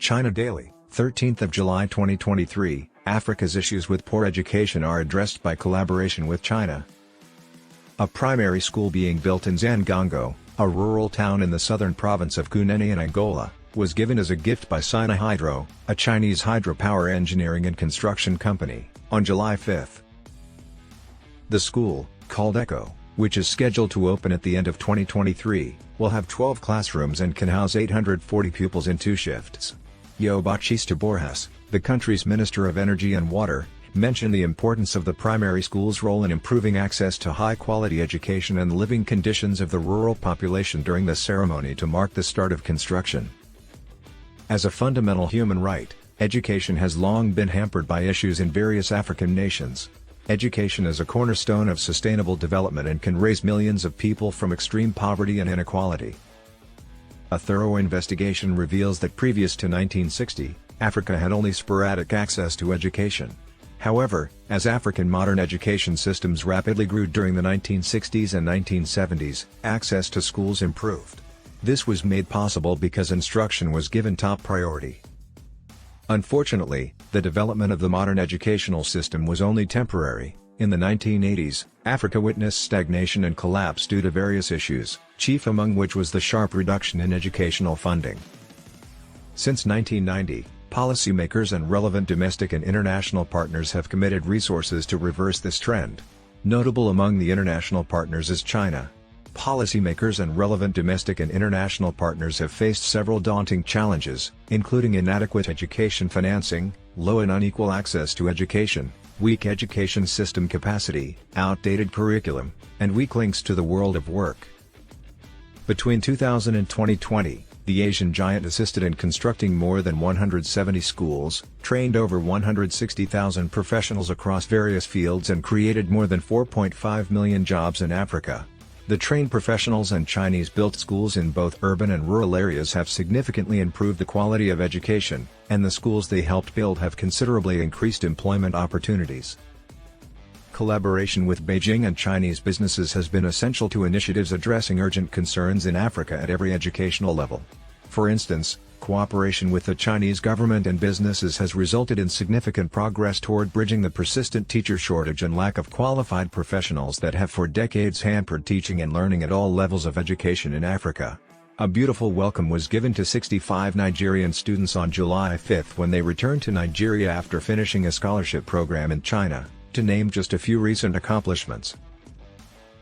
China Daily, 13th of July 2023, Africa's issues with poor education are addressed by collaboration with China. A primary school being built in Xangongo, a rural town in the southern province of Cunene in Angola, was given as a gift by Sinohydro, a Chinese hydropower engineering and construction company, on July 5. The school, called Echo, which is scheduled to open at the end of 2023, will have 12 classrooms and can house 840 pupils in 2 shifts. Joo Baptista Borges, the country's Minister of Energy and Water, mentioned the importance of the primary school's role in improving access to high-quality education and living conditions of the rural population during the ceremony to mark the start of construction. As a fundamental human right, education has long been hampered by issues in various African nations. Education is a cornerstone of sustainable development and can raise millions of people from extreme poverty and inequality. A thorough investigation reveals that previous to 1960, Africa had only sporadic access to education. However, as African modern education systems rapidly grew during the 1960s and 1970s, access to schools improved. This was made possible because instruction was given top priority. Unfortunately, the development of the modern educational system was only temporary. In the 1980s, Africa witnessed stagnation and collapse due to various issues, chief among which was the sharp reduction in educational funding. Since 1990, policymakers and relevant domestic and international partners have committed resources to reverse this trend. Notable among the international partners is China. Policymakers and relevant domestic and international partners have faced several daunting challenges, including inadequate education financing, low and unequal access to education, weak education system capacity, outdated curriculum, and weak links to the world of work. Between 2000 and 2020, the Asian giant assisted in constructing more than 170 schools, trained over 160,000 professionals across various fields and created more than 4.5 million jobs in Africa. The trained professionals and Chinese-built schools in both urban and rural areas have significantly improved the quality of education, and the schools they helped build have considerably increased employment opportunities. Collaboration with Beijing and Chinese businesses has been essential to initiatives addressing urgent concerns in Africa at every educational level. For instance, cooperation with the Chinese government and businesses has resulted in significant progress toward bridging the persistent teacher shortage and lack of qualified professionals that have for decades hampered teaching and learning at all levels of education in Africa. A beautiful welcome was given to 65 Nigerian students on July 5 when they returned to Nigeria after finishing a scholarship program in China, to name just a few recent accomplishments.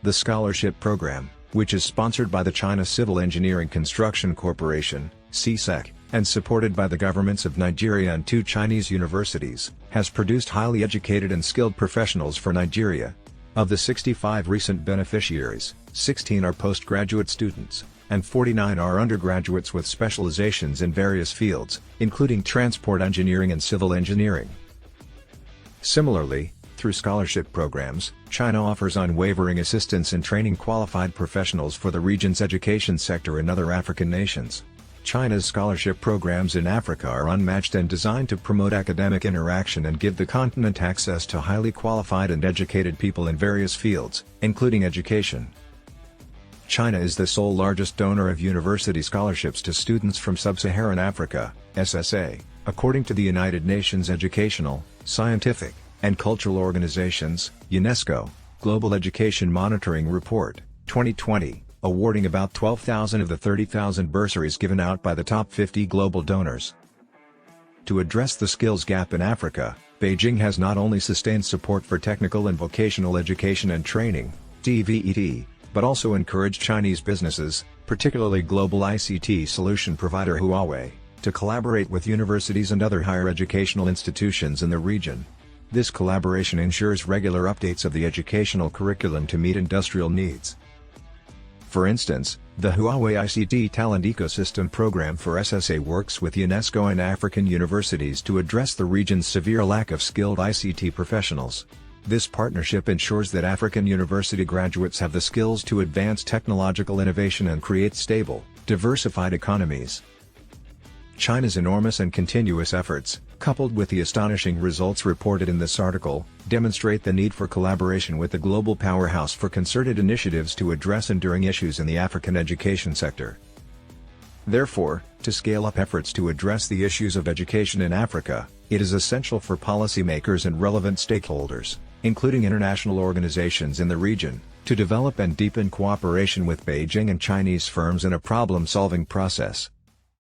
The scholarship program, which is sponsored by the China Civil Engineering Construction Corporation, CSEC, and supported by the governments of Nigeria and 2 Chinese universities, has produced highly educated and skilled professionals for Nigeria. Of the 65 recent beneficiaries, 16 are postgraduate students, and 49 are undergraduates with specializations in various fields, including transport engineering and civil engineering. Similarly, through scholarship programs, China offers unwavering assistance in training qualified professionals for the region's education sector in other African nations. China's scholarship programs in Africa are unmatched and designed to promote academic interaction and give the continent access to highly qualified and educated people in various fields, including education. China is the sole largest donor of university scholarships to students from sub-Saharan Africa, SSA, according to the United Nations Educational, Scientific, and Cultural Organizations, UNESCO, Global Education Monitoring Report, 2020, awarding about 12,000 of the 30,000 bursaries given out by the top 50 global donors. To address the skills gap in Africa, Beijing has not only sustained support for technical and vocational education and training, TVET, but also encouraged Chinese businesses, particularly global ICT solution provider Huawei, to collaborate with universities and other higher educational institutions in the region. This collaboration ensures regular updates of the educational curriculum to meet industrial needs. For instance, the Huawei ICT Talent Ecosystem Program for SSA works with UNESCO and African universities to address the region's severe lack of skilled ICT professionals. This partnership ensures that African university graduates have the skills to advance technological innovation and create stable, diversified economies. China's enormous and continuous efforts, coupled with the astonishing results reported in this article, demonstrate the need for collaboration with the global powerhouse for concerted initiatives to address enduring issues in the African education sector. Therefore, to scale up efforts to address the issues of education in Africa, it is essential for policymakers and relevant stakeholders, including international organizations in the region, to develop and deepen cooperation with Beijing and Chinese firms in a problem-solving process.